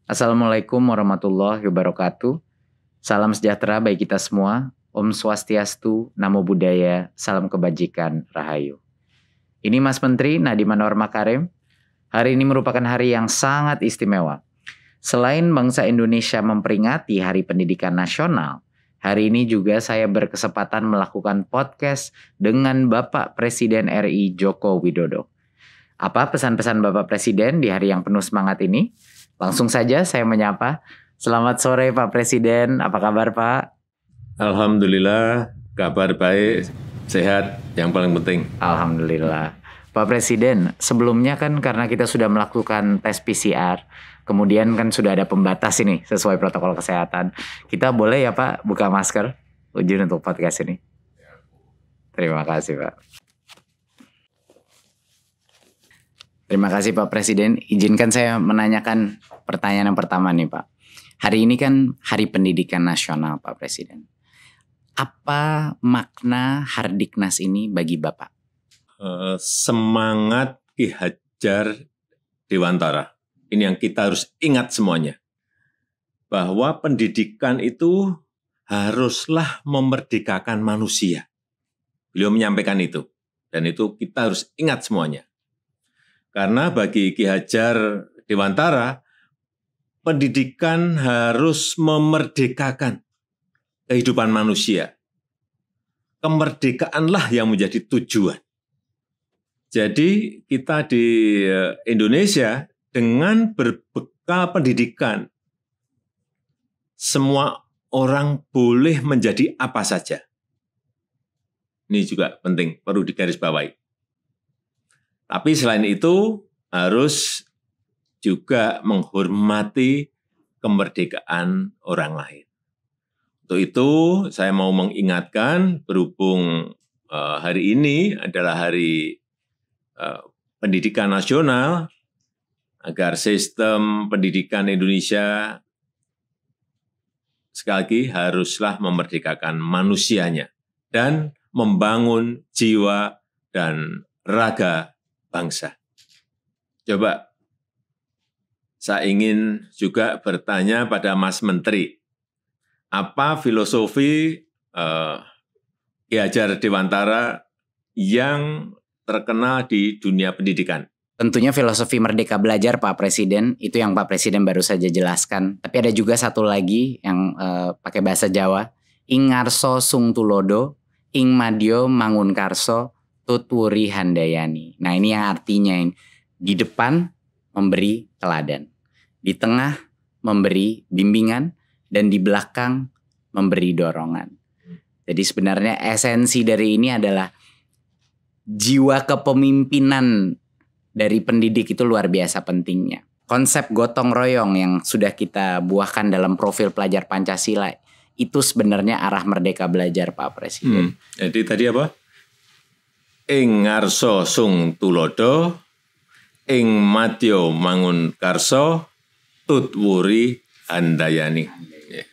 Assalamualaikum warahmatullahi wabarakatuh. Salam sejahtera bagi kita semua. Om Swastiastu, Namo Buddhaya, Salam Kebajikan, Rahayu. Ini Mas Menteri Nadiem Anwar Makarim. Hari ini merupakan hari yang sangat istimewa. Selain bangsa Indonesia memperingati Hari Pendidikan Nasional, hari ini juga saya berkesempatan melakukan podcast dengan Bapak Presiden RI Joko Widodo. Apa pesan-pesan Bapak Presiden di hari yang penuh semangat ini? Langsung saja saya menyapa. Selamat sore Pak Presiden, apa kabar Pak? Alhamdulillah, kabar baik, sehat, yang paling penting. Alhamdulillah. Pak Presiden, sebelumnya kan karena kita sudah melakukan tes PCR, kemudian kan sudah ada pembatas ini sesuai protokol kesehatan. Kita boleh ya Pak buka masker? Izin untuk podcast ini. Terima kasih Pak. Terima kasih Pak Presiden. Izinkan saya menanyakan pertanyaan yang pertama nih Pak. Hari ini kan Hari Pendidikan Nasional Pak Presiden. Apa makna Hardiknas ini bagi Bapak? Semangat Ki Hajar Dewantara. Ini yang kita harus ingat semuanya. Bahwa pendidikan itu haruslah memerdekakan manusia. Beliau menyampaikan itu. Dan itu kita harus ingat semuanya. Karena bagi Ki Hajar Dewantara, pendidikan harus memerdekakan kehidupan manusia. Kemerdekaanlah yang menjadi tujuan. Jadi kita di Indonesia dengan berbekal pendidikan, semua orang boleh menjadi apa saja. Ini juga penting, perlu digarisbawahi. Tapi selain itu harus juga menghormati kemerdekaan orang lain. Untuk itu saya mau mengingatkan berhubung hari ini adalah hari pendidikan nasional, agar sistem pendidikan Indonesia sekali lagi haruslah memerdekakan manusianya dan membangun jiwa dan raga bangsa. Coba saya ingin juga bertanya pada Mas Menteri, apa filosofi Ki Hajar Dewantara yang terkenal di dunia pendidikan? Tentunya filosofi Merdeka Belajar Pak Presiden, itu yang Pak Presiden baru saja jelaskan. Tapi ada juga satu lagi yang pakai bahasa Jawa, ing ngarso sung tulodo, ing madyo mangun karso, tutwuri handayani. Nah ini yang artinya di depan memberi teladan, di tengah memberi bimbingan, dan di belakang memberi dorongan. Jadi sebenarnya esensi dari ini adalah jiwa kepemimpinan dari pendidik itu luar biasa pentingnya. Konsep gotong royong yang sudah kita buahkan dalam profil pelajar Pancasila itu sebenarnya arah Merdeka Belajar Pak Presiden. Jadi tadi apa? Ing ngarso sung tulodo, ing madyo mangun karso, tutwuri handayani. Ya.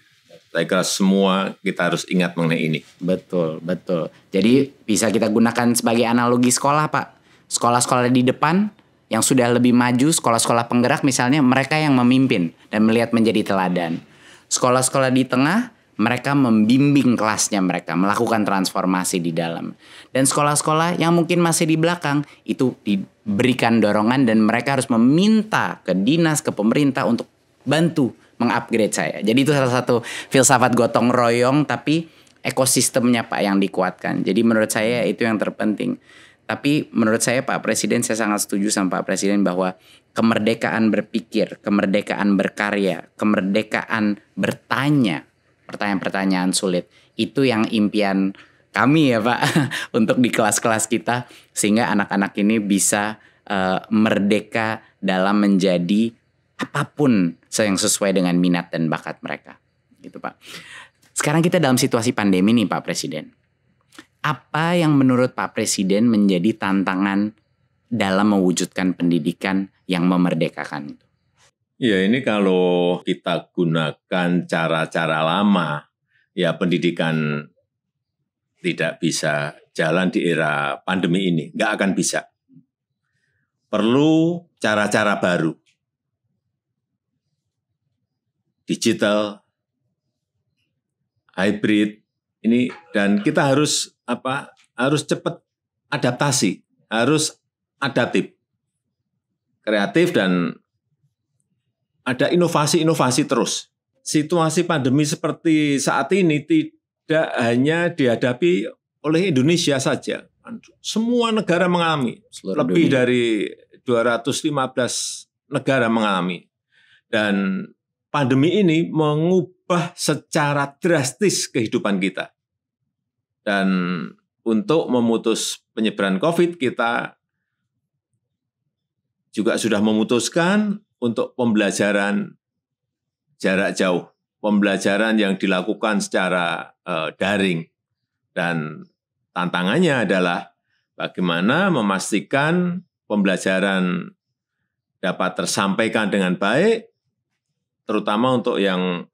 Saya kira semua kita harus ingat mengenai ini. Betul, betul. Jadi bisa kita gunakan sebagai analogi sekolah Pak. Sekolah-sekolah di depan yang sudah lebih maju, sekolah-sekolah penggerak misalnya, mereka yang memimpin dan melihat menjadi teladan. Sekolah-sekolah di tengah, mereka membimbing kelasnya mereka, melakukan transformasi di dalam. Dan sekolah-sekolah yang mungkin masih di belakang, itu diberikan dorongan dan mereka harus meminta ke dinas, ke pemerintah untuk bantu mengupgrade saya. Jadi itu salah satu filsafat gotong royong, tapi ekosistemnya Pak yang dikuatkan. Jadi menurut saya itu yang terpenting. Tapi menurut saya Pak Presiden, saya sangat setuju sama Pak Presiden bahwa kemerdekaan berpikir, kemerdekaan berkarya, kemerdekaan bertanya, pertanyaan-pertanyaan sulit, itu yang impian kami ya Pak untuk di kelas-kelas kita, sehingga anak-anak ini bisa merdeka dalam menjadi apapun yang sesuai dengan minat dan bakat mereka, gitu Pak. Sekarang kita dalam situasi pandemi nih Pak Presiden. Apa yang menurut Pak Presiden menjadi tantangan dalam mewujudkan pendidikan yang memerdekakan itu? Ya ini kalau kita gunakan cara-cara lama, ya pendidikan tidak bisa jalan di era pandemi ini, nggak akan bisa. Perlu cara-cara baru. digital, hybrid ini, dan kita harus cepat adaptasi, harus adaptif, kreatif, dan ada inovasi-inovasi terus. Situasi pandemi seperti saat ini tidak hanya dihadapi oleh Indonesia saja. Semua negara mengalami, lebih dari 215 negara mengalami. Dan pandemi ini mengubah secara drastis kehidupan kita. Dan untuk memutus penyebaran COVID, kita juga sudah memutuskan untuk pembelajaran jarak jauh, pembelajaran yang dilakukan secara daring. Dan tantangannya adalah bagaimana memastikan pembelajaran dapat tersampaikan dengan baik, terutama untuk yang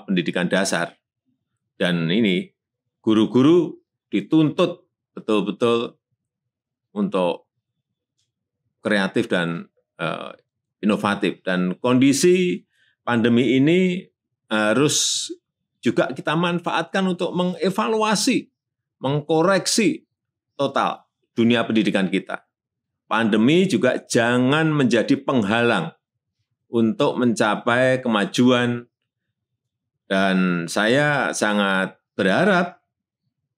pendidikan dasar. Dan ini guru-guru dituntut betul-betul untuk kreatif dan inovatif. Dan kondisi pandemi ini harus juga kita manfaatkan untuk mengevaluasi, mengkoreksi total dunia pendidikan kita. Pandemi juga jangan menjadi penghalang untuk mencapai kemajuan. Dan saya sangat berharap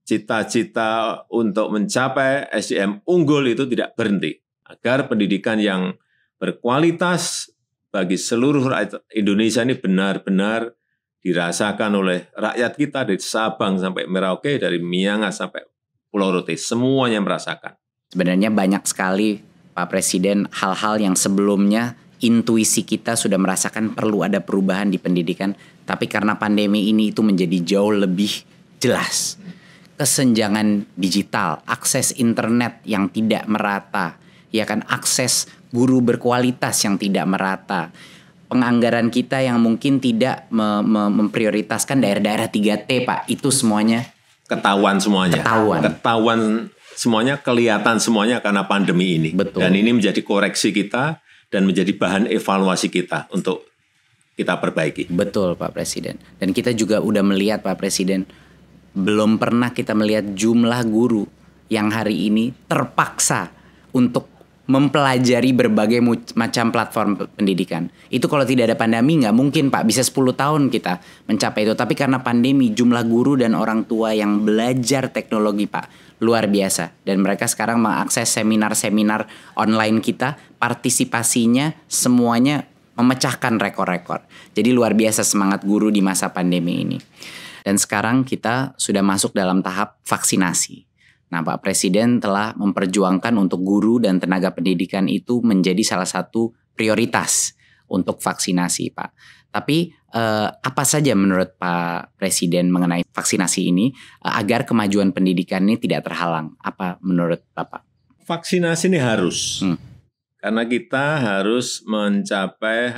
cita-cita untuk mencapai SDM unggul itu tidak berhenti, agar pendidikan yang berkualitas bagi seluruh rakyat Indonesia ini benar-benar dirasakan oleh rakyat kita, dari Sabang sampai Merauke, dari Miangas sampai Pulau Rote, semuanya merasakan. Sebenarnya banyak sekali Pak Presiden hal-hal yang sebelumnya intuisi kita sudah merasakan perlu ada perubahan di pendidikan, tapi karena pandemi ini itu menjadi jauh lebih jelas. Kesenjangan digital, akses internet yang tidak merata, ya kan, akses guru berkualitas yang tidak merata, penganggaran kita yang mungkin tidak memprioritaskan daerah-daerah 3T, Pak, itu semuanya ketahuan semuanya. Ketahuan semuanya, kelihatan semuanya karena pandemi ini. Betul. Dan ini menjadi koreksi kita dan menjadi bahan evaluasi kita untuk kita perbaiki. Betul, Pak Presiden. Dan kita juga udah melihat, Pak Presiden, belum pernah kita melihat jumlah guru yang hari ini terpaksa untuk mempelajari berbagai macam platform pendidikan. Itu kalau tidak ada pandemi nggak mungkin, Pak, bisa 10 tahun kita mencapai itu. Tapi karena pandemi, jumlah guru dan orang tua yang belajar teknologi, Pak, luar biasa. Dan mereka sekarang mengakses seminar-seminar online kita, partisipasinya semuanya memecahkan rekor-rekor. Jadi luar biasa semangat guru di masa pandemi ini. Dan sekarang kita sudah masuk dalam tahap vaksinasi. Nah, Pak Presiden telah memperjuangkan untuk guru dan tenaga pendidikan itu menjadi salah satu prioritas untuk vaksinasi, Pak. Tapi apa saja menurut Pak Presiden mengenai vaksinasi ini agar kemajuan pendidikan ini tidak terhalang? Apa menurut Bapak? Vaksinasi ini harus. Karena kita harus mencapai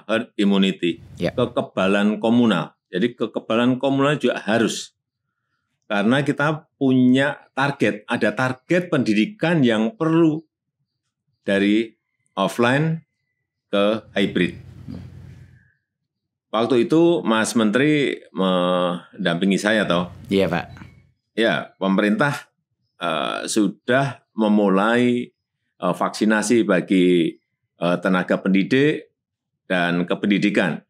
herd immunity, kekebalan komunal. Jadi kekebalan komunal juga harus. Karena kita punya target, ada target pendidikan yang perlu dari offline ke hybrid. Waktu itu Mas Menteri mendampingi saya toh. Iya, Pak. Ya, pemerintah sudah memulai vaksinasi bagi tenaga pendidik dan kependidikan.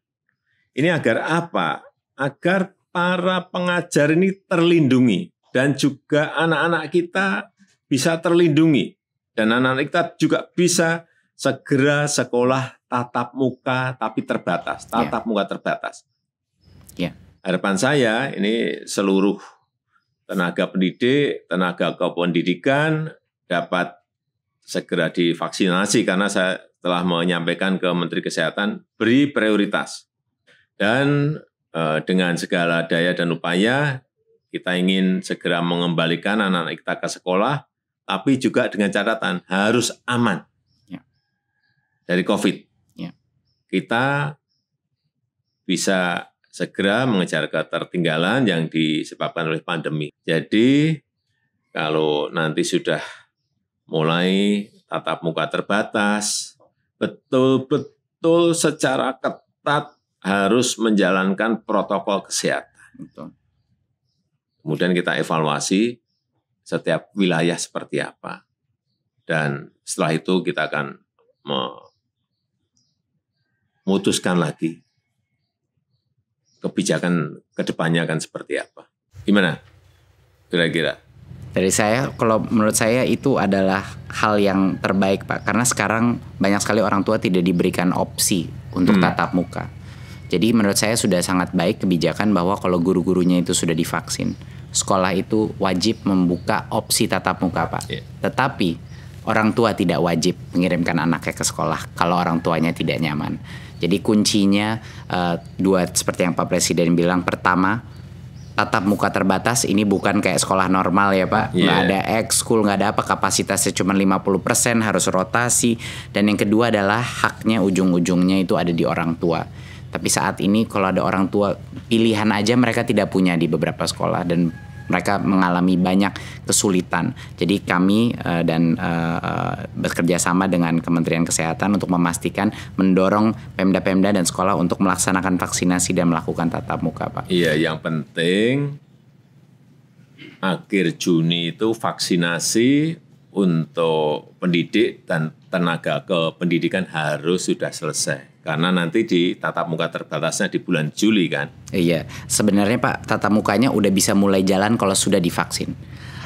Ini agar apa? Agar para pengajar ini terlindungi dan juga anak-anak kita bisa terlindungi dan anak-anak kita juga bisa segera sekolah tatap muka tapi terbatas, muka terbatas. Harapan saya ini seluruh tenaga pendidik, tenaga kependidikan dapat segera divaksinasi karena saya telah menyampaikan ke Menteri Kesehatan beri prioritas. Dan dengan segala daya dan upaya kita ingin segera mengembalikan anak-anak kita ke sekolah, tapi juga dengan catatan harus aman dari COVID. Kita bisa segera mengejar ketertinggalan yang disebabkan oleh pandemi. Jadi kalau nanti sudah mulai tatap muka terbatas, betul-betul secara ketat harus menjalankan protokol kesehatan. Betul. Kemudian kita evaluasi setiap wilayah seperti apa. Dan setelah itu kita akan memutuskan lagi kebijakan ke depannya akan seperti apa. Gimana kira-kira? Dari saya, kalau menurut saya itu adalah hal yang terbaik Pak. Karena sekarang banyak sekali orang tua tidak diberikan opsi untuk tatap muka. Jadi menurut saya sudah sangat baik kebijakan bahwa kalau guru-gurunya itu sudah divaksin, sekolah itu wajib membuka opsi tatap muka Pak. Tetapi orang tua tidak wajib mengirimkan anaknya ke sekolah kalau orang tuanya tidak nyaman. Jadi kuncinya dua seperti yang Pak Presiden bilang. Pertama, tatap muka terbatas, ini bukan kayak sekolah normal ya Pak. Nggak ada ekskul, nggak ada apa, kapasitasnya cuma 50%, harus rotasi. Dan yang kedua adalah haknya ujung-ujungnya itu ada di orang tua. Tapi saat ini kalau ada orang tua, pilihan aja mereka tidak punya di beberapa sekolah dan mereka mengalami banyak kesulitan. Jadi kami bekerja sama dengan Kementerian Kesehatan untuk memastikan mendorong Pemda-Pemda dan sekolah untuk melaksanakan vaksinasi dan melakukan tatap muka Pak. Iya, yang penting akhir Juni itu vaksinasi untuk pendidik dan tenaga kependidikan harus sudah selesai. Karena nanti di tatap muka terbatasnya di bulan Juli kan. Iya, sebenarnya Pak, tatap mukanya udah bisa mulai jalan kalau sudah divaksin.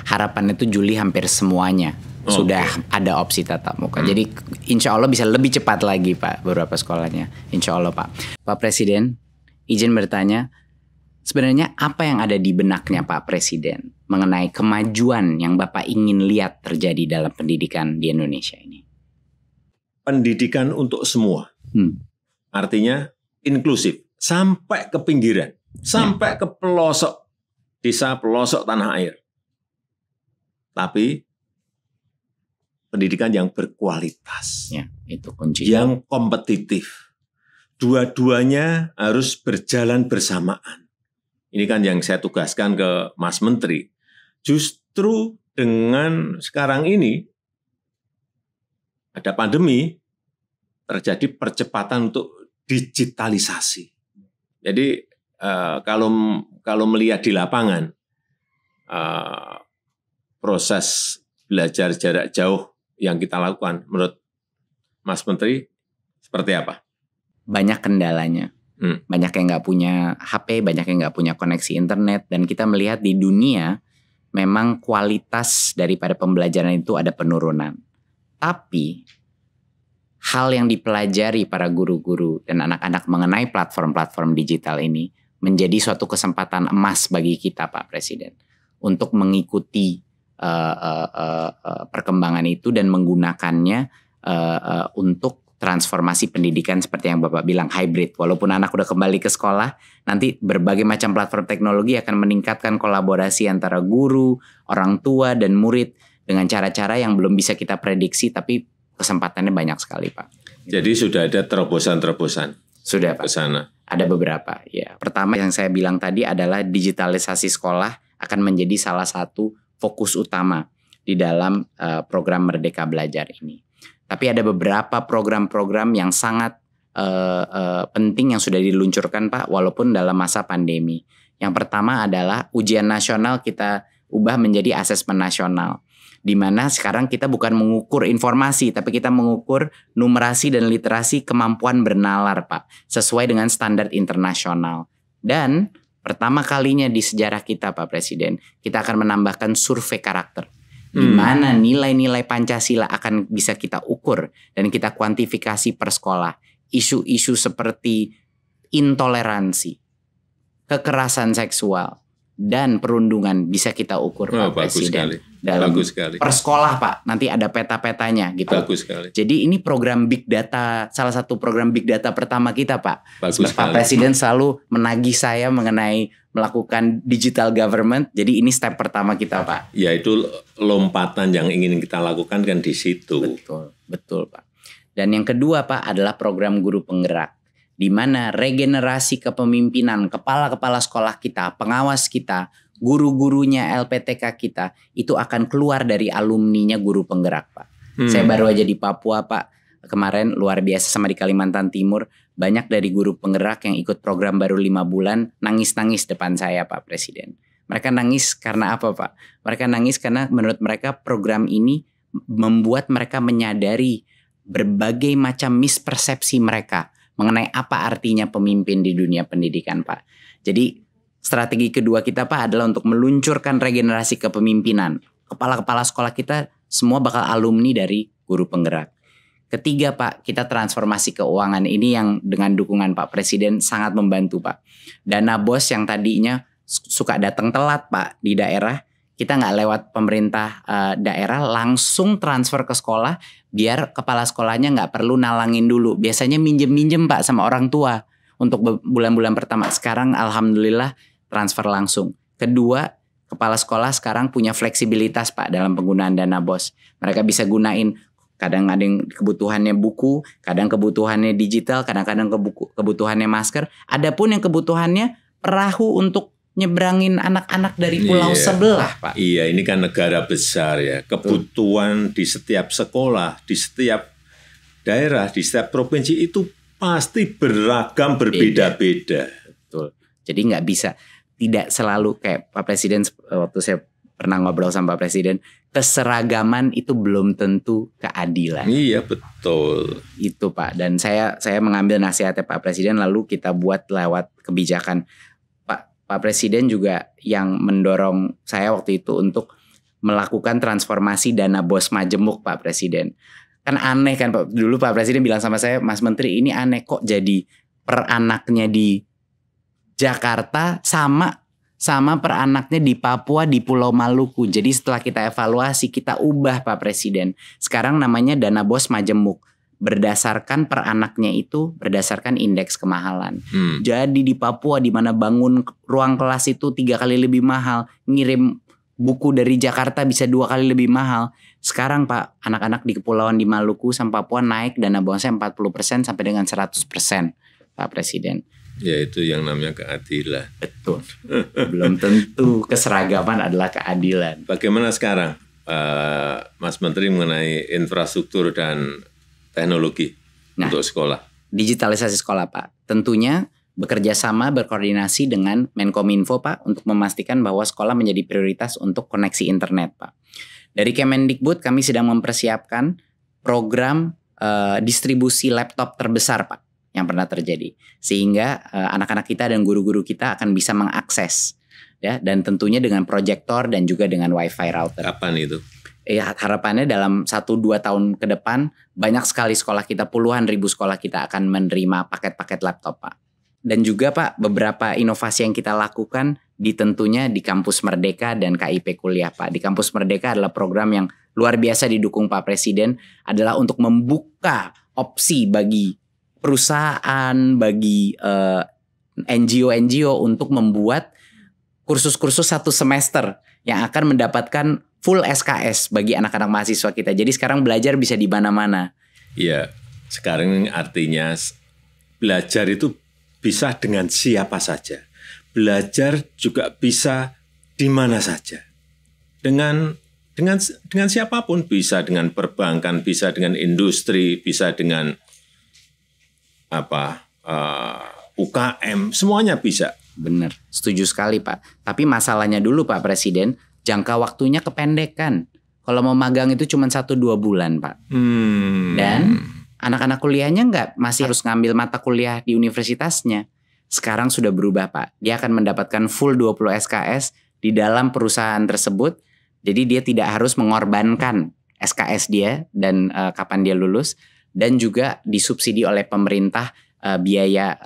Harapannya itu Juli hampir semuanya sudah ada opsi tatap muka. Jadi insya Allah bisa lebih cepat lagi Pak beberapa sekolahnya. Insya Allah Pak. Pak Presiden, izin bertanya, sebenarnya apa yang ada di benaknya Pak Presiden mengenai kemajuan yang Bapak ingin lihat terjadi dalam pendidikan di Indonesia ini? Pendidikan untuk semua. Artinya inklusif sampai ke pinggiran, sampai ke pelosok desa, pelosok tanah air. Tapi pendidikan yang berkualitas, Ya, itu kunci. yang kompetitif. Dua-duanya harus berjalan bersamaan. Ini kan yang saya tugaskan ke Mas Menteri. Justru dengan sekarang ini ada pandemi, terjadi percepatan untuk digitalisasi. Jadi kalau melihat di lapangan proses belajar jarak jauh yang kita lakukan, menurut Mas Menteri seperti apa? Banyak kendalanya. Banyak yang nggak punya HP, banyak yang nggak punya koneksi internet, dan kita melihat di dunia memang kualitas daripada pembelajaran itu ada penurunan. Tapi hal yang dipelajari para guru-guru dan anak-anak mengenai platform-platform digital ini menjadi suatu kesempatan emas bagi kita Pak Presiden untuk mengikuti perkembangan itu dan menggunakannya untuk transformasi pendidikan seperti yang Bapak bilang, hybrid. Walaupun anak udah kembali ke sekolah, nanti berbagai macam platform teknologi akan meningkatkan kolaborasi antara guru, orang tua, dan murid dengan cara-cara yang belum bisa kita prediksi, tapi kesempatannya banyak sekali Pak. Jadi sudah ada terobosan-terobosan? Sudah Pak. Ke sana. Ada beberapa. Ya. Pertama yang saya bilang tadi adalah digitalisasi sekolah akan menjadi salah satu fokus utama di dalam program Merdeka Belajar ini. Tapi ada beberapa program-program yang sangat penting yang sudah diluncurkan Pak, walaupun dalam masa pandemi. Yang pertama adalah ujian nasional kita ubah menjadi asesmen nasional, di mana sekarang kita bukan mengukur informasi, tapi kita mengukur numerasi dan literasi kemampuan bernalar Pak, sesuai dengan standar internasional. Dan pertama kalinya di sejarah kita Pak Presiden, kita akan menambahkan survei karakter, di mana nilai-nilai Pancasila akan bisa kita ukur dan kita kuantifikasi per sekolah. Isu-isu seperti intoleransi, kekerasan seksual, dan perundungan bisa kita ukur Pak Presiden. Dalam per sekolah Pak, nanti ada peta-petanya gitu. Bagus sekali. Jadi ini program Big Data, salah satu program Big Data pertama kita Pak. Bagus Pak Presiden selalu menagih saya mengenai melakukan digital government. Jadi ini step pertama kita Pak. Ya itu lompatan yang ingin kita lakukan kan di situ. Betul Pak. Dan yang kedua Pak adalah program guru penggerak, di mana regenerasi kepemimpinan kepala-kepala sekolah kita, pengawas kita, guru-gurunya LPTK kita itu akan keluar dari alumninya guru penggerak Pak. Saya baru aja di Papua Pak kemarin, luar biasa, sama di Kalimantan Timur. banyak dari guru penggerak yang ikut program baru 5 bulan nangis-nangis depan saya Pak Presiden. Mereka nangis karena apa Pak? Mereka nangis karena menurut mereka program ini membuat mereka menyadari berbagai macam mispersepsi mereka mengenai apa artinya pemimpin di dunia pendidikan Pak. Jadi strategi kedua kita Pak adalah untuk meluncurkan regenerasi kepemimpinan. Kepala-kepala sekolah kita semua bakal alumni dari guru penggerak. Ketiga Pak, kita transformasi keuangan. Ini yang dengan dukungan Pak Presiden sangat membantu Pak. Dana BOS yang tadinya suka datang telat Pak di daerah, kita nggak lewat pemerintah daerah, langsung transfer ke sekolah biar kepala sekolahnya nggak perlu nalangin dulu. Biasanya minjem-minjem Pak sama orang tua untuk bulan-bulan pertama. Sekarang alhamdulillah transfer langsung. Kedua, kepala sekolah sekarang punya fleksibilitas Pak dalam penggunaan dana BOS. Mereka bisa gunain, kadang ada yang kebutuhannya buku, kadang kebutuhannya digital, kadang-kadang kebutuhannya masker. Adapun yang kebutuhannya perahu untuk nyebrangin anak-anak dari pulau sebelah Pak. Iya, ini kan negara besar ya. Kebutuhan di setiap sekolah, di setiap daerah, di setiap provinsi itu pasti beragam, berbeda-beda. Betul. Jadi nggak bisa, tidak selalu kayak Pak Presiden, waktu saya pernah ngobrol sama Pak Presiden, keseragaman itu belum tentu keadilan. Iya, betul. Itu Pak. Dan saya mengambil nasihatnya Pak Presiden lalu kita buat lewat kebijakan. Pak Presiden juga yang mendorong saya waktu itu untuk melakukan transformasi dana BOS Majemuk Pak Presiden. Kan aneh kan Pak, dulu Pak Presiden bilang sama saya, Mas Menteri ini aneh kok jadi per anaknya di Jakarta sama per anaknya di Papua, di Pulau Maluku. Jadi setelah kita evaluasi, kita ubah Pak Presiden. Sekarang namanya dana BOS Majemuk. Berdasarkan per anaknya itu berdasarkan indeks kemahalan. Jadi di Papua di mana bangun ruang kelas itu 3 kali lebih mahal, ngirim buku dari Jakarta bisa 2 kali lebih mahal. Sekarang Pak, anak-anak di kepulauan di Maluku sama Papua naik dana BOS-nya 40% sampai dengan 100% Pak Presiden. Ya itu yang namanya keadilan. Betul. Belum tentu keseragaman adalah keadilan. Bagaimana sekarang Mas Menteri mengenai infrastruktur dan teknologi untuk sekolah? Digitalisasi sekolah Pak. Tentunya bekerja sama berkoordinasi dengan Menkominfo Pak untuk memastikan bahwa sekolah menjadi prioritas untuk koneksi internet Pak. Dari Kemendikbud kami sedang mempersiapkan program distribusi laptop terbesar Pak yang pernah terjadi. Sehingga anak-anak kita dan guru-guru kita akan bisa mengakses ya, dan tentunya dengan proyektor dan juga dengan wifi router. Kapan itu? Harapannya dalam 1-2 tahun ke depan banyak sekali sekolah kita, puluhan ribu sekolah kita akan menerima paket-paket laptop Pak. Dan juga Pak, beberapa inovasi yang kita lakukan tentunya di Kampus Merdeka dan KIP Kuliah Pak. Di Kampus Merdeka adalah program yang luar biasa didukung Pak Presiden, adalah untuk membuka opsi bagi perusahaan, bagi NGO untuk membuat kursus-kursus 1 semester yang akan mendapatkan full SKS bagi anak-anak mahasiswa kita. Jadi sekarang belajar bisa di mana-mana. Iya, sekarang artinya belajar itu bisa dengan siapa saja. Belajar juga bisa di mana saja. Dengan siapapun, bisa dengan perbankan, bisa dengan industri, bisa dengan UKM, semuanya bisa. Benar, setuju sekali Pak. Tapi masalahnya dulu Pak Presiden, jangka waktunya kependekan. Kalau mau magang itu cuma 1-2 bulan Pak. Dan anak-anak kuliahnya masih harus ngambil mata kuliah di universitasnya. Sekarang sudah berubah Pak. Dia akan mendapatkan full 20 SKS di dalam perusahaan tersebut. Jadi dia tidak harus mengorbankan SKS dia dan kapan dia lulus. Dan juga disubsidi oleh pemerintah biaya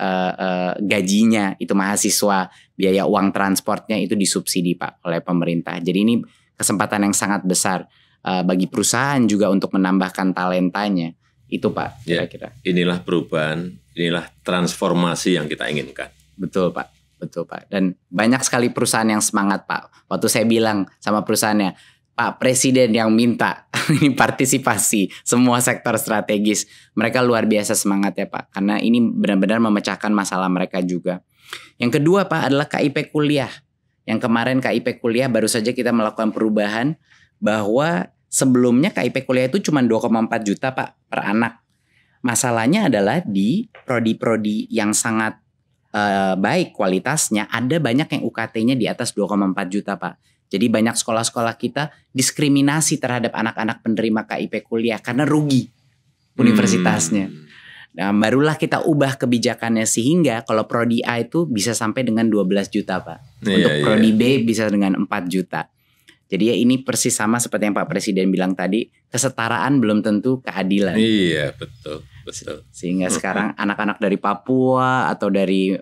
gajinya itu mahasiswa, biaya uang transportnya itu disubsidi Pak oleh pemerintah. Jadi ini kesempatan yang sangat besar bagi perusahaan juga untuk menambahkan talentanya. Itu Pak kira-kira. Ya, inilah perubahan, inilah transformasi yang kita inginkan. Betul Pak, betul Pak. Dan banyak sekali perusahaan yang semangat Pak. Waktu saya bilang sama perusahaannya, Pak Presiden yang minta ini partisipasi semua sektor strategis. Mereka luar biasa semangat ya Pak. Karena ini benar-benar memecahkan masalah mereka juga. Yang kedua Pak adalah KIP Kuliah. Yang kemarin KIP Kuliah baru saja kita melakukan perubahan bahwa sebelumnya KIP Kuliah itu cuma 2,4 juta Pak per anak. Masalahnya adalah di prodi-prodi yang sangat baik kualitasnya, ada banyak yang UKT-nya di atas 2,4 juta, Pak. Jadi banyak sekolah-sekolah kita diskriminasi terhadap anak-anak penerima KIP kuliah karena rugi universitasnya. Nah, barulah kita ubah kebijakannya sehingga kalau prodi A itu bisa sampai dengan 12 juta, Pak. Untuk prodi B bisa dengan 4 juta. Jadi ya ini persis sama seperti yang Pak Presiden bilang tadi, kesetaraan belum tentu keadilan. Iya, betul. Sehingga sekarang anak-anak dari Papua atau dari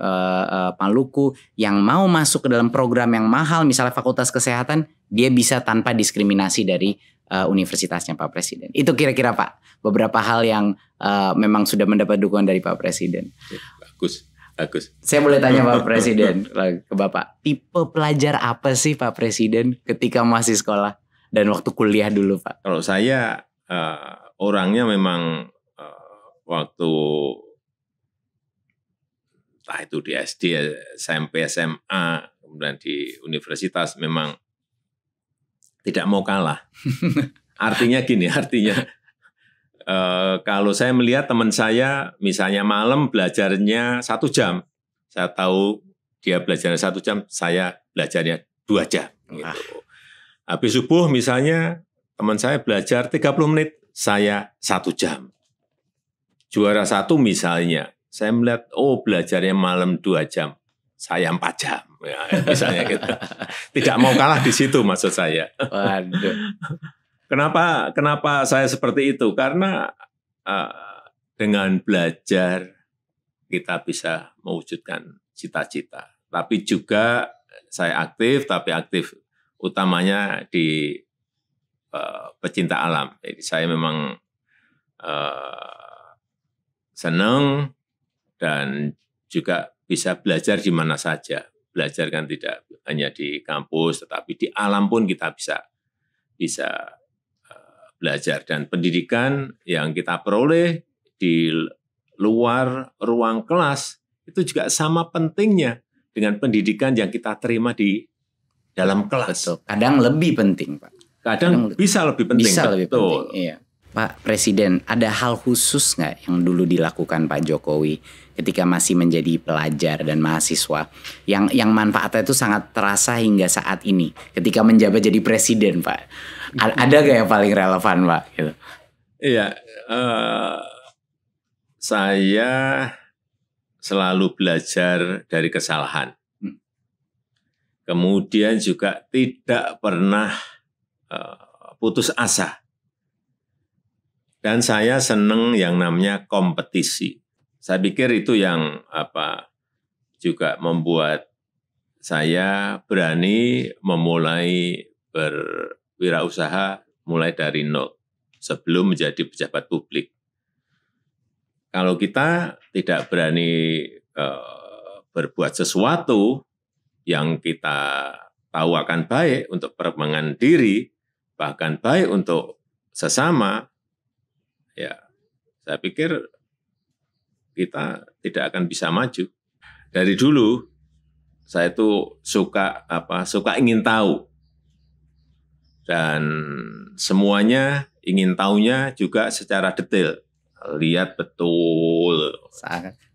Maluku yang mau masuk ke dalam program yang mahal, misalnya Fakultas Kesehatan, dia bisa tanpa diskriminasi dari universitasnya Pak Presiden. Itu kira-kira Pak, beberapa hal yang memang sudah mendapat dukungan dari Pak Presiden. Bagus. Saya boleh tanya Pak Presiden ke Bapak, tipe pelajar apa sih Pak Presiden ketika masih sekolah dan waktu kuliah dulu Pak? Kalau saya orangnya memang waktu entah itu di SD, SMP, SMA, kemudian di universitas memang tidak mau kalah. Artinya gini, kalau saya melihat teman saya misalnya malam belajarnya 1 jam, saya tahu dia belajarnya 1 jam, saya belajarnya 2 jam. Gitu. Habis subuh misalnya teman saya belajar 30 menit, saya 1 jam. Juara 1 misalnya, saya melihat, belajarnya malam 2 jam, saya 4 jam. Ya, misalnya gitu. Tidak mau kalah di situ maksud saya. Waduh. Kenapa saya seperti itu? Karena dengan belajar kita bisa mewujudkan cita-cita. Tapi juga saya aktif, tapi aktif utamanya di pecinta alam. Jadi saya memang senang dan juga bisa belajar di mana saja. Belajar kan tidak hanya di kampus, tetapi di alam pun kita bisa belajar. Dan pendidikan yang kita peroleh di luar ruang kelas itu juga sama pentingnya dengan pendidikan yang kita terima di dalam kelas. Betul. Kadang lebih penting, Pak. Kadang bisa lebih penting. Bisa lebih penting, iya. Pak Presiden, ada hal khusus nggak yang dulu dilakukan Pak Jokowi ketika masih menjadi pelajar dan mahasiswa yang manfaatnya itu sangat terasa hingga saat ini ketika menjabat jadi presiden, Pak? Ada nggak yang paling relevan, Pak? Gitu. Iya, saya selalu belajar dari kesalahan. Kemudian juga tidak pernah putus asa. Dan saya senang yang namanya kompetisi. Saya pikir itu yang juga membuat saya berani memulai berwirausaha mulai dari nol sebelum menjadi pejabat publik. Kalau kita tidak berani berbuat sesuatu yang kita tahu akan baik untuk perkembangan diri, bahkan baik untuk sesama, ya, saya pikir kita tidak akan bisa maju. Dari dulu saya itu suka ingin tahu, dan semuanya ingin tahunya juga secara detail, lihat betul.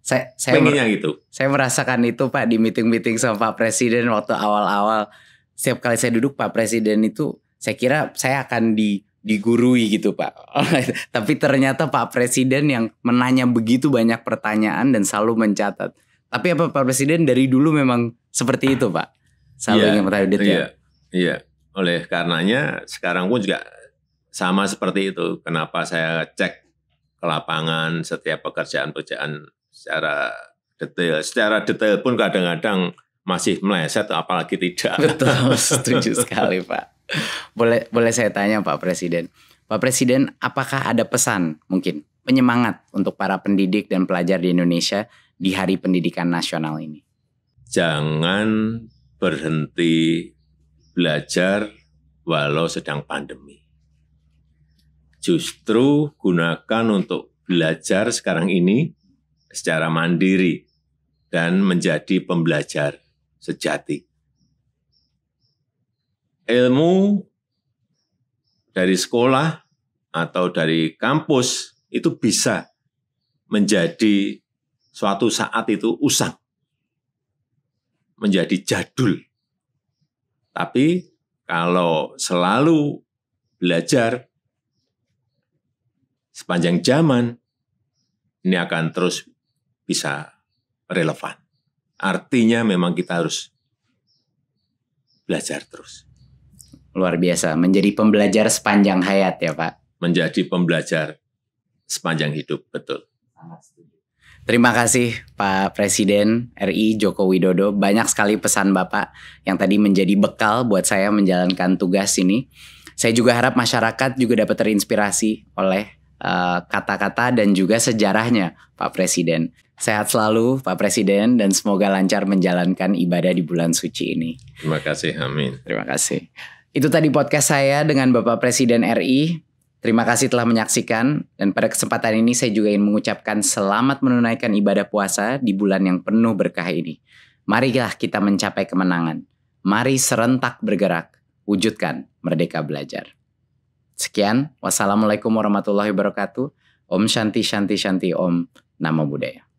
Saya pengennya gitu. Saya merasakan itu Pak di meeting-meeting sama Pak Presiden waktu awal-awal. Setiap kali saya duduk Pak Presiden itu, saya kira saya akan digurui gitu Pak. Tapi ternyata Pak Presiden yang menanya begitu banyak pertanyaan dan selalu mencatat. Tapi apa Pak Presiden dari dulu memang seperti itu Pak? Selalu ingin mengetahui detail. Iya. Oleh karenanya sekarang pun juga sama seperti itu. Kenapa saya cek ke lapangan setiap pekerjaan-pekerjaan secara detail. Secara detail pun kadang-kadang masih meleset, apalagi tidak. Betul, setuju sekali Pak. Boleh saya tanya Pak Presiden. Pak Presiden, apakah ada pesan mungkin penyemangat untuk para pendidik dan pelajar di Indonesia di Hari Pendidikan Nasional ini? Jangan berhenti belajar walau sedang pandemi. Justru gunakan untuk belajar sekarang ini secara mandiri dan menjadi pembelajar sejati. Ilmu dari sekolah atau dari kampus itu bisa menjadi suatu saat itu usang, menjadi jadul. Tapi kalau selalu belajar sepanjang zaman, ini akan terus bisa relevan. Artinya memang kita harus belajar terus. Luar biasa, menjadi pembelajar sepanjang hayat ya Pak. Menjadi pembelajar sepanjang hidup, betul. Terima kasih Pak Presiden RI Joko Widodo. Banyak sekali pesan Bapak yang tadi menjadi bekal buat saya menjalankan tugas ini. Saya juga harap masyarakat juga dapat terinspirasi oleh kata-kata dan juga sejarahnya Pak Presiden. Sehat selalu Pak Presiden dan semoga lancar menjalankan ibadah di bulan suci ini. Terima kasih, amin. Terima kasih. Itu tadi podcast saya dengan Bapak Presiden RI. Terima kasih telah menyaksikan, dan pada kesempatan ini saya juga ingin mengucapkan selamat menunaikan ibadah puasa di bulan yang penuh berkah ini. Marilah kita mencapai kemenangan. Mari serentak bergerak, wujudkan Merdeka Belajar. Sekian, wassalamualaikum warahmatullahi wabarakatuh. Om Shanti Shanti Shanti Om. Namo Buddhaya.